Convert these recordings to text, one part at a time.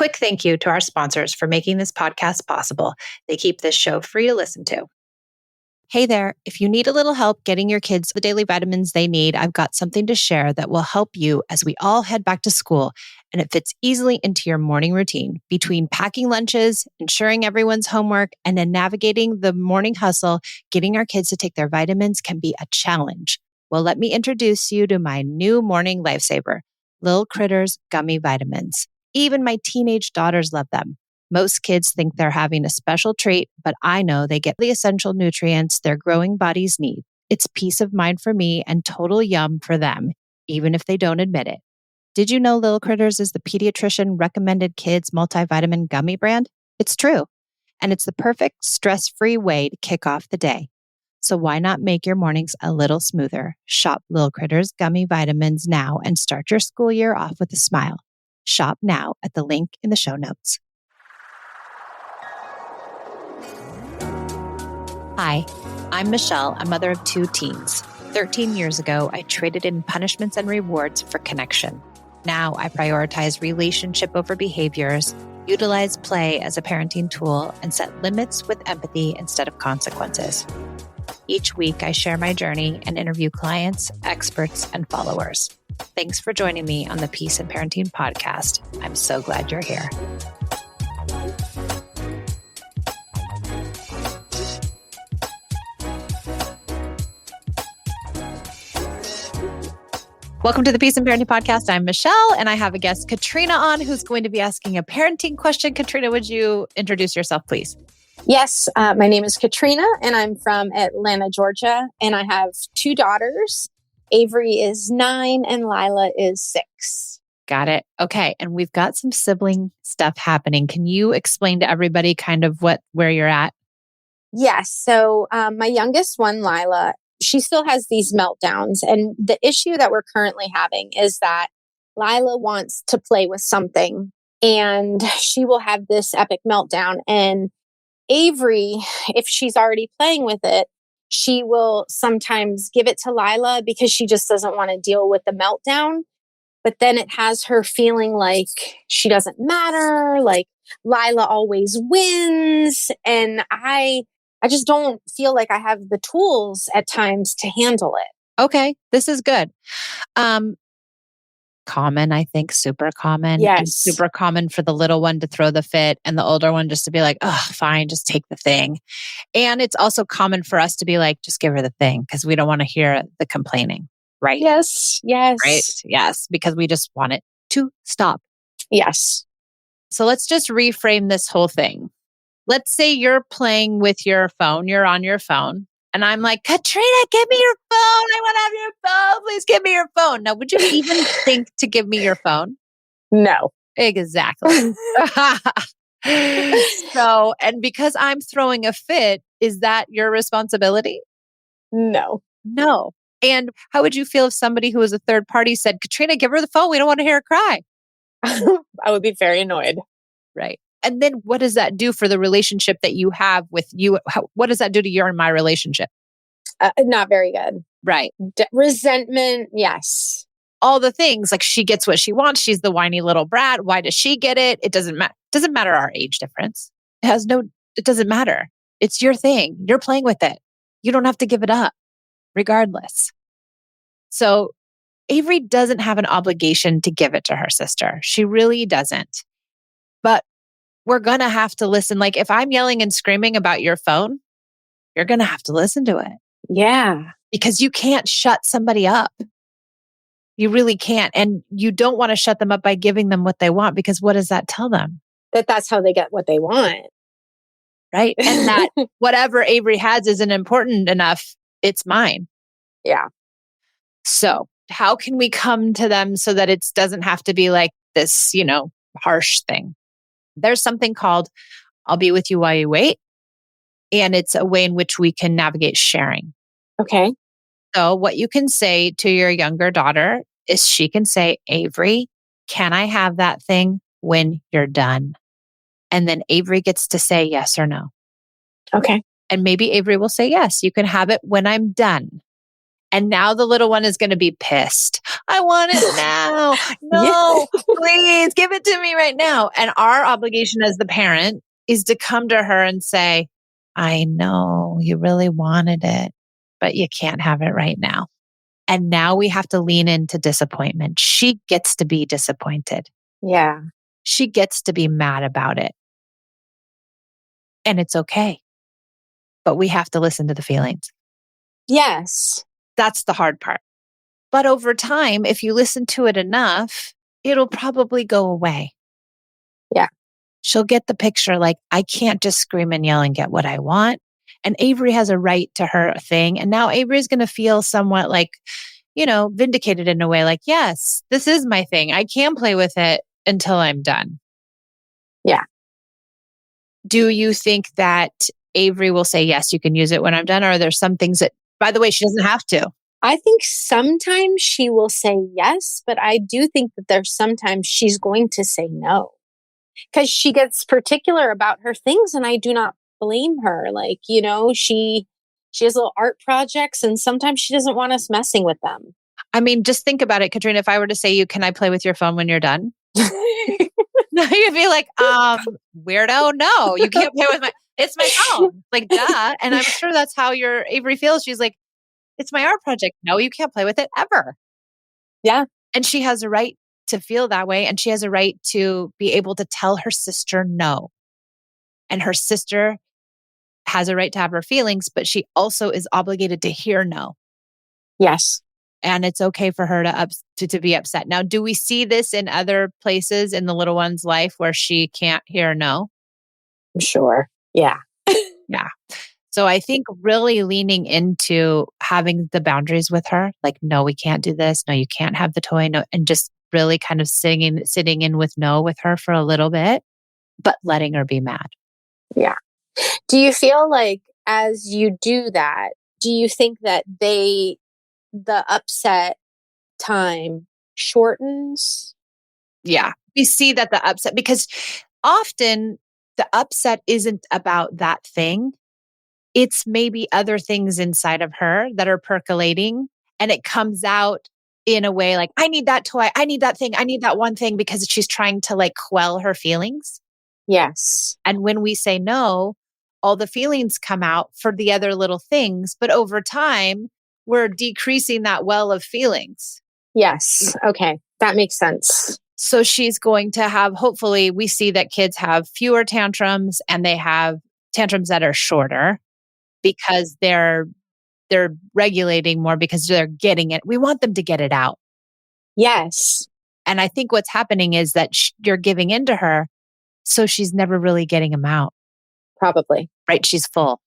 quick thank you to our sponsors for making this podcast possible. They keep this show free to listen to. Hey there, if you need a little help getting your kids the daily vitamins they need, I've got something to share that will help you as we all head back to school, and it fits easily into your morning routine. Between packing lunches, ensuring everyone's homework, and then navigating the morning hustle, getting our kids to take their vitamins can be a challenge. Well, let me introduce you to my new morning lifesaver, Little Critters Gummy Vitamins. Even my teenage daughters love them. Most kids think they're having a special treat, but I know they get the essential nutrients their growing bodies need. It's peace of mind for me and total yum for them, even if they don't admit it. Did you know Little Critters is the pediatrician recommended kids multivitamin gummy brand? It's true. And it's the perfect stress-free way to kick off the day. So why not make your mornings a little smoother? Shop Little Critters Gummy Vitamins now and start your school year off with a smile. Shop now at the link in the show notes. Hi, I'm Michelle, a mother of 2 teens. 13 years ago, I traded in punishments and rewards for connection. Now I prioritize relationship over behaviors, utilize play as a parenting tool, and set limits with empathy instead of consequences. Each week, I share my journey and interview clients, experts, and followers. Thanks for joining me on the Peace and Parenting podcast. I'm so glad you're here. Welcome to the Peace and Parenting Podcast. I'm Michelle, and I have a guest, Katrina, on, who's going to be asking a parenting question. Katrina, would you introduce yourself, please? Yes, my name is Katrina, and I'm from Atlanta, Georgia, and I have 2 daughters. Avery is 9, and Lila is 6. Got it. Okay, and we've got some sibling stuff happening. Can you explain to everybody kind of where you're at? Yes, so my youngest one, Lila, she still has these meltdowns. And the issue that we're currently having is that Lila wants to play with something and she will have this epic meltdown. And Avery, if she's already playing with it, she will sometimes give it to Lila because she just doesn't want to deal with the meltdown. But then it has her feeling like she doesn't matter, like Lila always wins. And I just don't feel like I have the tools at times to handle it. Okay, this is good. Common, I think, super common. Yes. And super common for the little one to throw the fit and the older one just to be like, oh, fine, just take the thing. And it's also common for us to be like, just give her the thing because we don't want to hear the complaining, right? Yes. Right? Yes, because we just want it to stop. Yes. So let's just reframe this whole thing. Let's say you're playing with your phone, you're on your phone, and I'm like, Katrina, give me your phone. I want to have your phone. Please give me your phone. Now, would you even think to give me your phone? No. Exactly. So, and because I'm throwing a fit, is that your responsibility? No. No. And how would you feel if somebody who was a third party said, Katrina, give her the phone. We don't want to hear her cry. I would be very annoyed. Right. And then what does that do for the relationship that you have with you? What does that do to your and my relationship? Not very good. Right. Resentment. Yes. All the things like she gets what she wants. She's the whiny little brat. Why does she get it? It doesn't matter. Doesn't matter our age difference. It doesn't matter. It's your thing. You're playing with it. You don't have to give it up regardless. So Avery doesn't have an obligation to give it to her sister. She really doesn't. But we're going to have to listen. Like if I'm yelling and screaming about your phone, you're going to have to listen to it. Yeah. Because you can't shut somebody up. You really can't. And you don't want to shut them up by giving them what they want because what does that tell them? That's how they get what they want. Right. And that whatever Avery has isn't important enough. It's mine. Yeah. So how can we come to them so that it doesn't have to be like this, harsh thing? There's something called I'll be with you while you wait. And it's a way in which we can navigate sharing. Okay. So what you can say to your younger daughter is she can say, Avery, can I have that thing when you're done? And then Avery gets to say yes or no. Okay. And maybe Avery will say, yes, you can have it when I'm done. And now the little one is going to be pissed. I want it now. Yeah. No, please give it to me right now. And our obligation as the parent is to come to her and say, I know you really wanted it, but you can't have it right now. And now we have to lean into disappointment. She gets to be disappointed. Yeah. She gets to be mad about it. And it's okay. But we have to listen to the feelings. Yes. That's the hard part. But over time, if you listen to it enough, it'll probably go away. Yeah. She'll get the picture like, I can't just scream and yell and get what I want. And Avery has a right to her thing. And now Avery's going to feel somewhat like, vindicated in a way like, yes, this is my thing. I can play with it until I'm done. Yeah. Do you think that Avery will say, yes, you can use it when I'm done? Or are there some things that, by the way, she doesn't have to? I think sometimes she will say yes, but I do think that there's sometimes she's going to say no because she gets particular about her things, and I do not blame her. Like, she has little art projects, and sometimes she doesn't want us messing with them. I mean, just think about it, Katrina. If I were to say, can I play with your phone when you're done? You'd be like, weirdo, no, you can't play with it's my phone. Like, duh. And I'm sure that's how your Avery feels. She's like, it's my art project. No, you can't play with it ever. Yeah. And she has a right to feel that way. And she has a right to be able to tell her sister no. And her sister has a right to have her feelings, but she also is obligated to hear no. Yes. And it's okay for her to be upset. Now, do we see this in other places in the little one's life where she can't hear no? I'm sure. Yeah. Yeah. So I think really leaning into having the boundaries with her, like, no, we can't do this. No, you can't have the toy. No, and just really kind of sitting in with no with her for a little bit, but letting her be mad. Yeah. Do you feel like as you do that, do you think that the upset time shortens? Yeah. We see that the upset, because often the upset isn't about that thing. It's maybe other things inside of her that are percolating, and it comes out in a way like, I need that toy. I need that thing. I need that one thing, because she's trying to like quell her feelings. Yes. And when we say no, all the feelings come out for the other little things. But over time, we're decreasing that well of feelings. Yes. Okay. That makes sense. So she's going to have, hopefully, we see that kids have fewer tantrums, and they have tantrums that are shorter because they're regulating more, because they're getting it. We want them to get it out. Yes. And I think what's happening is that you're giving into her, so she's never really getting them out. Probably. Right? She's full.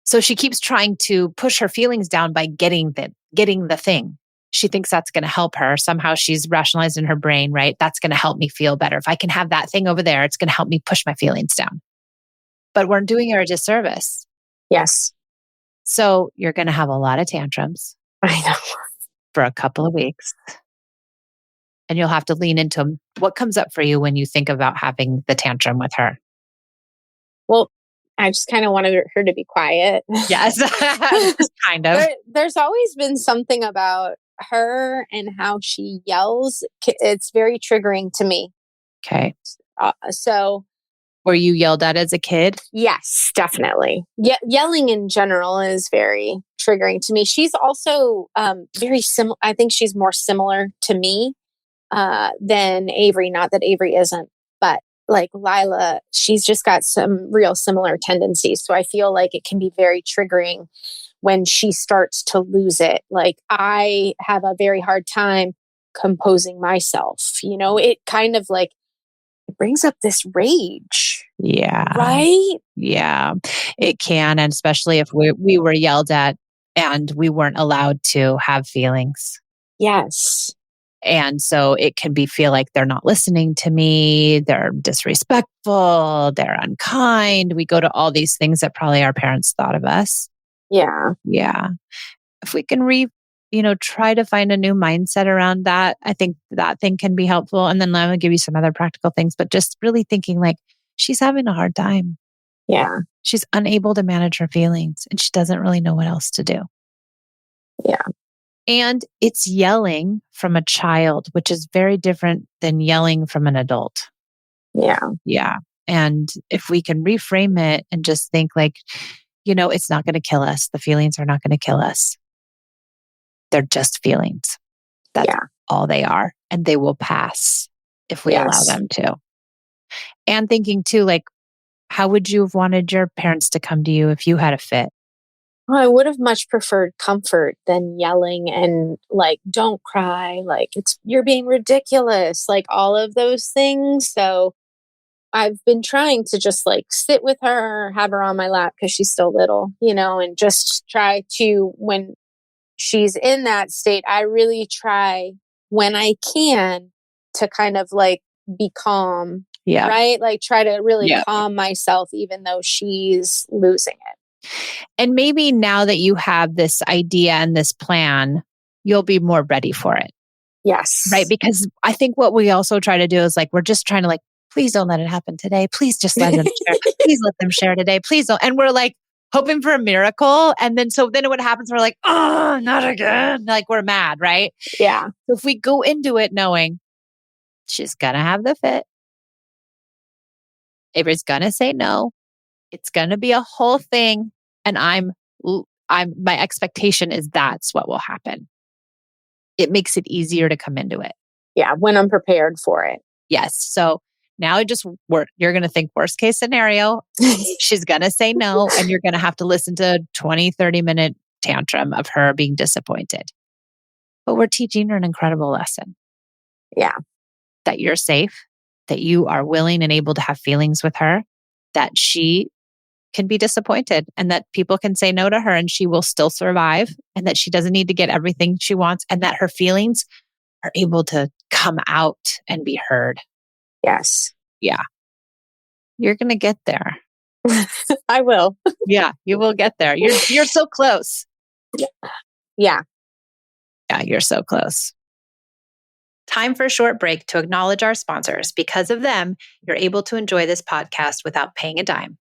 So she keeps trying to push her feelings down by getting the thing. She thinks that's going to help her. Somehow she's rationalized in her brain, right? That's going to help me feel better. If I can have that thing over there, it's going to help me push my feelings down. But we're doing her a disservice. Yes. So you're going to have a lot of tantrums. I know. For a couple of weeks. And you'll have to lean into them. What comes up for you when you think about having the tantrum with her? Well, I just kind of wanted her to be quiet. Yes, kind of. There's always been something about her and how she yells. It's very triggering to me. Okay. So. Were you yelled at as a kid? Yes, definitely. Yelling in general is very triggering to me. She's also very similar. I think she's more similar to me than Avery. Not that Avery isn't, but like Lila, she's just got some real similar tendencies. So I feel like it can be very triggering when she starts to lose it. Like, I have a very hard time composing myself. It kind of like, it brings up this rage. Yeah. Right? Yeah, it can. And especially if we were yelled at and we weren't allowed to have feelings. Yes. And so it can feel like they're not listening to me, they're disrespectful, they're unkind. We go to all these things that probably our parents thought of us. Yeah. Yeah. If we can try to find a new mindset around that, I think that thing can be helpful. And then I'm going to give you some other practical things, but just really thinking like, she's having a hard time. Yeah. She's unable to manage her feelings, and she doesn't really know what else to do. Yeah. And it's yelling from a child, which is very different than yelling from an adult. Yeah. Yeah. And if we can reframe it and just think like, it's not going to kill us. The feelings are not going to kill us. They're just feelings. That's Yeah. all they are. And they will pass if we allow Yes. them to. And thinking too, like, how would you have wanted your parents to come to you if you had a fit? Well, I would have much preferred comfort than yelling and like, don't cry, like you're being ridiculous, like all of those things. So I've been trying to just like sit with her, have her on my lap because she's still little, and just try to, when she's in that state, I really try when I can to kind of like be calm, Yeah. right? Like try to really Yeah. calm myself, even though she's losing it. And maybe now that you have this idea and this plan, you'll be more ready for it. Yes. Right. Because I think what we also try to do is like, we're just trying to like, please don't let it happen today. Please just let them share. Please let them share today. Please don't. And we're like hoping for a miracle. And then what happens? We're like, oh, not again. Like we're mad. Right. Yeah. So if we go into it knowing she's going to have the fit, Avery's going to say no. It's going to be a whole thing. And my expectation is that's what will happen. It makes it easier to come into it. Yeah. When I'm prepared for it. Yes. So now you're going to think worst case scenario, she's going to say no. And you're going to have to listen to a 20, 30-minute tantrum of her being disappointed. But we're teaching her an incredible lesson. Yeah. That you're safe, that you are willing and able to have feelings with her, that she can be disappointed and that people can say no to her and she will still survive and that she doesn't need to get everything she wants and that her feelings are able to come out and be heard. Yes. Yeah. You're going to get there. I will. Yeah, you will get there. You're so close. Yeah. Yeah, you're so close. Time for a short break to acknowledge our sponsors. Because of them, you're able to enjoy this podcast without paying a dime.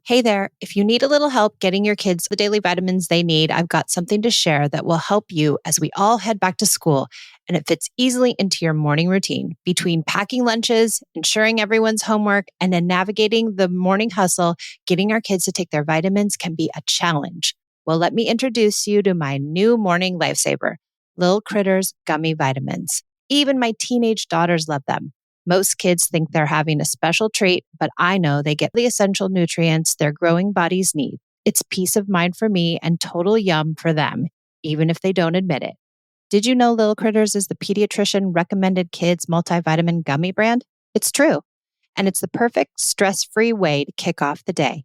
Hey there, if you need a little help getting your kids the daily vitamins they need, I've got something to share that will help you as we all head back to school, and it fits easily into your morning routine. Between packing lunches, ensuring everyone's homework, and then navigating the morning hustle, getting our kids to take their vitamins can be a challenge. Well, let me introduce you to my new morning lifesaver, Little Critters Gummy Vitamins. Even my teenage daughters love them. Most kids think they're having a special treat, but I know they get the essential nutrients their growing bodies need. It's peace of mind for me and total yum for them, even if they don't admit it. Did you know Little Critters is the pediatrician recommended kids multivitamin gummy brand? It's true. And it's the perfect stress-free way to kick off the day.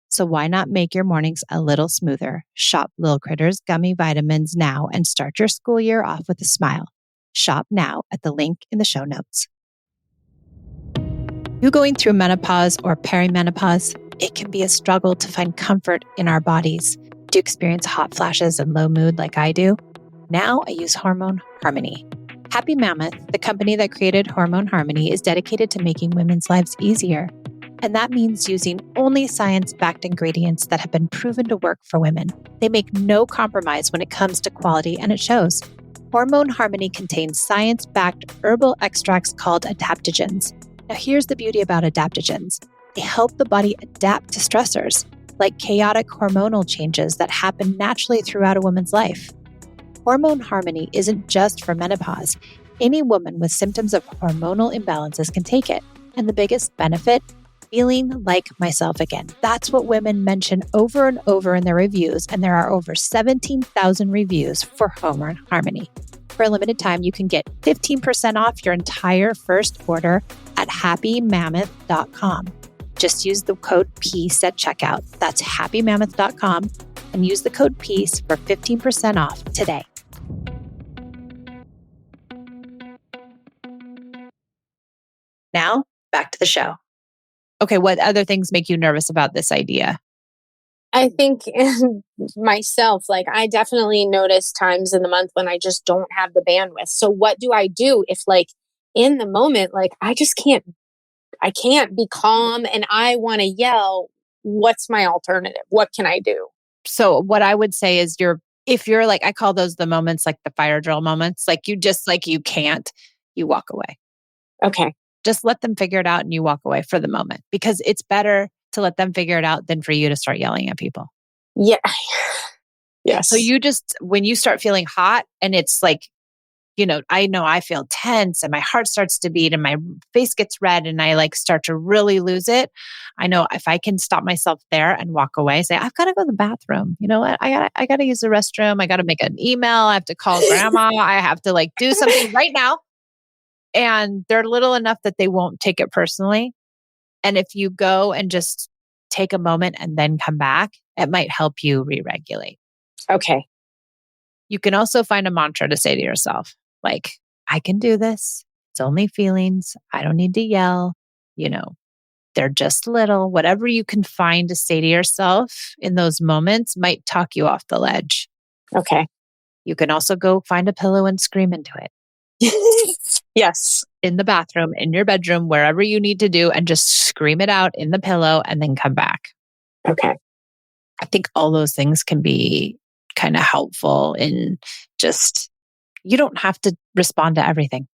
So why not make your mornings a little smoother? Shop Little Critters Gummy Vitamins now and start your school year off with a smile. Shop now at the link in the show notes. You going through menopause or perimenopause, it can be a struggle to find comfort in our bodies. Do you experience hot flashes and low mood like I do? Now I use Hormone Harmony. Happy Mammoth, the company that created Hormone Harmony, is dedicated to making women's lives easier. And that means using only science-backed ingredients that have been proven to work for women. They make no compromise when it comes to quality, and it shows. Hormone Harmony contains science-backed herbal extracts called adaptogens. Now, here's the beauty about adaptogens. They help the body adapt to stressors, like chaotic hormonal changes that happen naturally throughout a woman's life. Hormone Harmony isn't just for menopause. Any woman with symptoms of hormonal imbalances can take it. And the biggest benefit? Feeling like myself again. That's what women mention over and over in their reviews, and there are over 17,000 reviews for Hormone Harmony. For a limited time, you can get 15% off your entire first order at happymammoth.com. Just use the code PEACE at checkout. That's happymammoth.com and use the code PEACE for 15% off today. Now, back to the show. Okay, what other things make you nervous about this idea? I think myself, like I definitely notice times in the month when I just don't have the bandwidth. So what do I do if like in the moment, like I can't be calm and I want to yell? What's my alternative? What can I do? So what I would say is you're If you're like, I call those the moments like the fire drill moments, like you just like, you can't, you walk away. Okay. Just let them figure it out and you walk away for the moment because it's better to let them figure it out than for you to start yelling at people. Yeah. So Yes. you just, when you start feeling hot and it's like, I know I feel tense and my heart starts to beat and my face gets red and I like start to really lose it. I know if I can stop myself there and walk away, say, I've got to go to the bathroom. You know what? I gotta use the restroom. I gotta make an email. I have to call grandma. I have to like do something right now. And they're little enough that they won't take it personally. And if you go and just take a moment and then come back, it might help you re-regulate. Okay. You can also find a mantra to say to yourself, like, I can do this. It's only feelings. I don't need to yell. You know, they're just little. Whatever you can find to say to yourself in those moments might talk you off the ledge. Okay. You can also go find a pillow and scream into it. Yes. In the bathroom, in your bedroom, wherever you need to do, and just scream it out in the pillow and then come back. Okay. I think all those things can be kind of helpful in just, you don't have to respond to everything.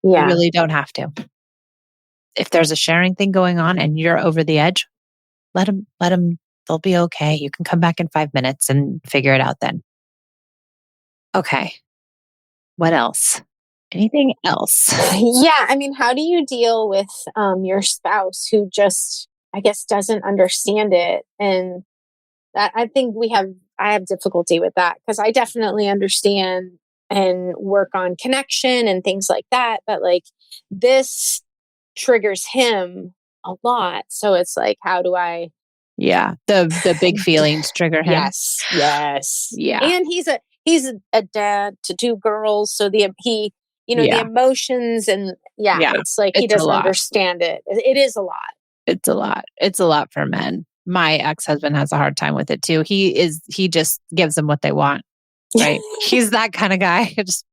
You Yeah. really don't have to. If there's a sharing thing going on and you're over the edge, let them, they'll be okay. You can come back in 5 minutes and figure it out then. Okay. What else? Anything else? Yeah. I mean, how do you deal with your spouse who just, I guess, doesn't understand it? And that I think I have difficulty with that because I definitely understand and work on connection and things like that. But like this triggers him a lot. So it's like, how do I? Yeah. The big feelings trigger him. Yes, yes. Yeah. And he's a dad to two girls, so the Yeah. emotions and yeah, Yeah. it's like he It's a doesn't lot. understand it. It is a lot. It's a lot. It's a lot for men. My ex-husband has a hard time with it too. He just gives them what they want, right? He's that kind of guy. I just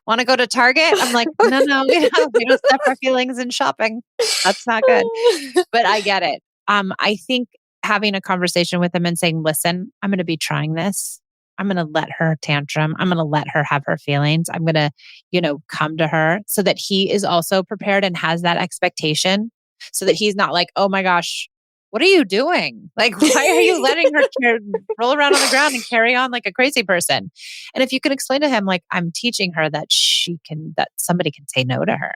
want to go to Target. I'm like, no, we don't stuff our feelings in shopping. That's not good. But I get it. I think having a conversation with him and saying, listen, I'm going to be trying this. I'm going to let her tantrum. I'm going to let her have her feelings. I'm going to, come to her so that he is also prepared and has that expectation so that he's not like, oh my gosh, what are you doing? Like, why are you letting her roll around on the ground and carry on like a crazy person? And if you can explain to him, like, I'm teaching her that that somebody can say no to her.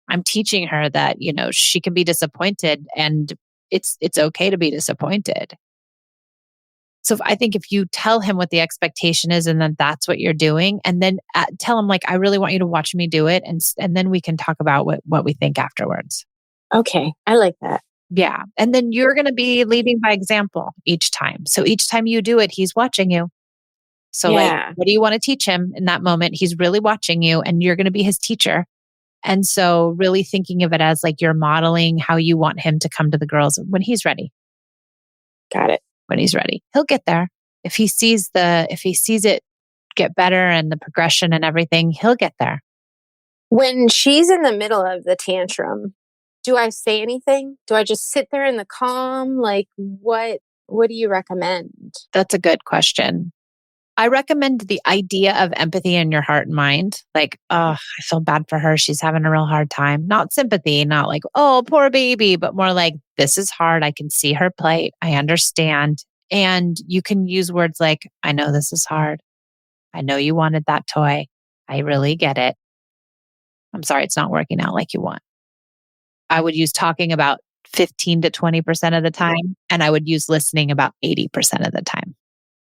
I'm teaching her that, she can be disappointed and it's okay to be disappointed. So I think if you tell him what the expectation is and then that's what you're doing and then tell him like, I really want you to watch me do it. And then we can talk about what we think afterwards. Okay, I like that. Yeah. And then you're going to be leading by example each time. So each time you do it, he's watching you. So like, Yeah, what do you want to teach him in that moment? He's really watching you and you're going to be his teacher. And so really thinking of it as like you're modeling how you want him to come to the girls when he's ready. got it. When he's ready, he'll get there. If he sees it get better and the progression and everything, he'll get there. When she's in the middle of the tantrum, do I say anything? Do I just sit there in the calm? Like what do you recommend? That's a good question. I recommend the idea of empathy in your heart and mind. Like, oh, I feel bad for her. She's having a real hard time. Not sympathy, not like, oh, poor baby, but more like, this is hard. I can see her plight. I understand. And you can use words like, I know this is hard. I know you wanted that toy. I really get it. I'm sorry it's not working out like you want. I would use talking about 15 to 20% of the time, and I would use listening about 80% of the time.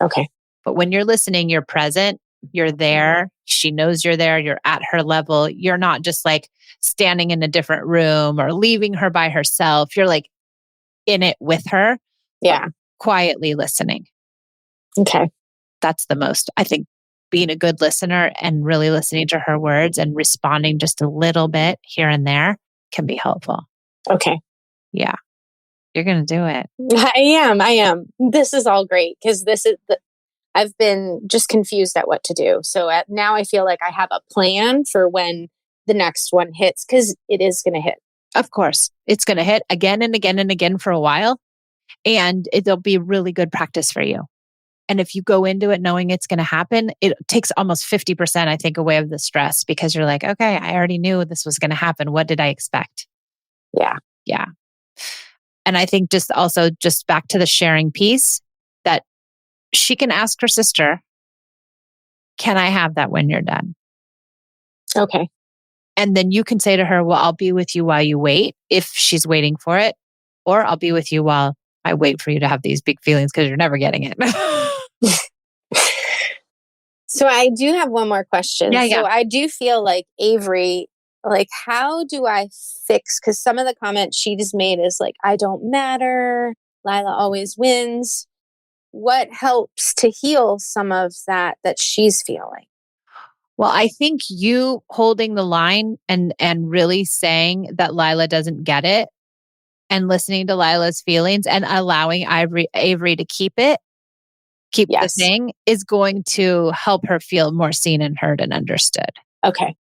Okay. But when you're listening, you're present, you're there. She knows you're there. You're at her level. You're not just like standing in a different room or leaving her by herself. You're like in it with her, Yeah. quietly listening. Okay. That's the most, I think, being a good listener and really listening to her words and responding just a little bit here and there can be helpful. Okay. Yeah. You're going to do it. I am. This is all great because I've been just confused at what to do. So now I feel like I have a plan for when the next one hits because it is going to hit. Of course, it's going to hit again and again and again for a while. And it'll be really good practice for you. And if you go into it knowing it's going to happen, it takes almost 50%, I think, away of the stress because you're like, okay, I already knew this was going to happen. What did I expect? Yeah. Yeah. And I think just back to the sharing piece that she can ask her sister, can I have that when you're done? Okay. And then you can say to her, well, I'll be with you while you wait if she's waiting for it, or I'll be with you while I wait for you to have these big feelings because you're never getting it. So I do have one more question. Yeah. So I do feel like Avery, like, how do I fix? Because some of the comments she just made is like, I don't matter. Lila always wins. What helps to heal some of that she's feeling? Well, I think you holding the line and really saying that Lila doesn't get it and listening to Lila's feelings and allowing Avery to keep the thing is going to help her feel more seen and heard and understood. Okay.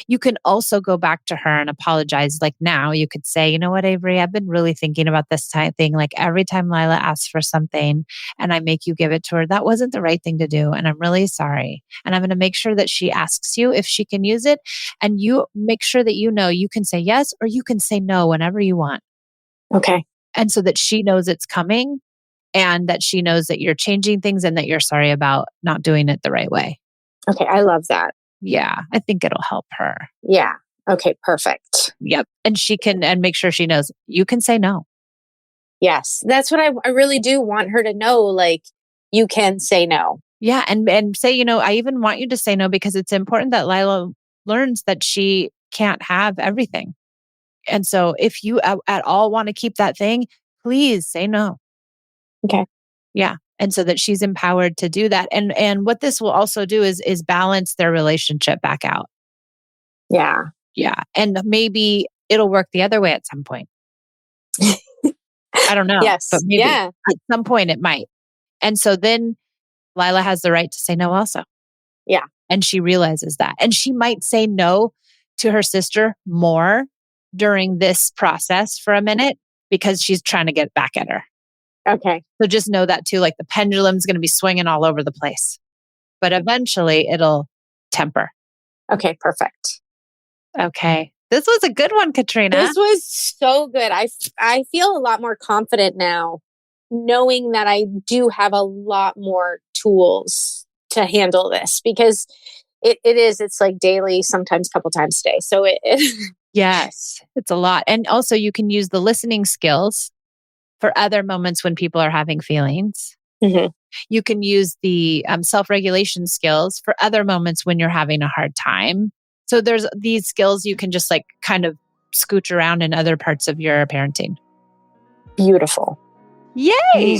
You can also go back to her and apologize. Like now you could say, you know what, Avery, I've been really thinking about this type thing. Like every time Lila asks for something and I make you give it to her, that wasn't the right thing to do. And I'm really sorry. And I'm going to make sure that she asks you if she can use it. And you make sure that you can say yes, or you can say no whenever you want. Okay. And so that she knows it's coming and that she knows that you're changing things and that you're sorry about not doing it the right way. Okay. I love that. Yeah, I think it'll help her. Yeah. Okay, perfect. Yep. And she can, and make sure she knows you can say no. Yes. That's what I really do want her to know. Like, you can say no. Yeah. And say, I even want you to say no because it's important that Lila learns that she can't have everything. And so if you at all want to keep that thing, please say no. Okay. Yeah. And so that she's empowered to do that. And what this will also do is balance their relationship back out. Yeah. Yeah. And maybe it'll work the other way at some point. I don't know. Yes. But maybe at some point it might. And so then Lila has the right to say no also. Yeah. And she realizes that. And she might say no to her sister more during this process for a minute because she's trying to get back at her. Okay. So just know that too, like the pendulum's going to be swinging all over the place. But eventually it'll temper. Okay, perfect. Okay. This was a good one, Katrina. This was so good. I feel a lot more confident now, knowing that I do have a lot more tools to handle this because it's like daily, sometimes a couple times a day. So Yes, it's a lot. And also you can use the listening skills for other moments when people are having feelings. Mm-hmm. You can use the self-regulation skills for other moments when you're having a hard time. So there's these skills you can just like kind of scooch around in other parts of your parenting. Beautiful. Yay!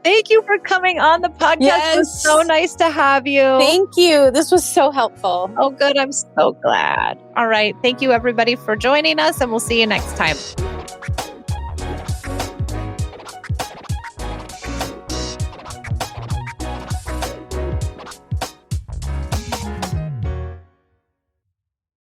Thank you for coming on the podcast. Yes. It was so nice to have you. Thank you. This was so helpful. Oh, good. I'm so glad. All right. Thank you, everybody, for joining us, and we'll see you next time.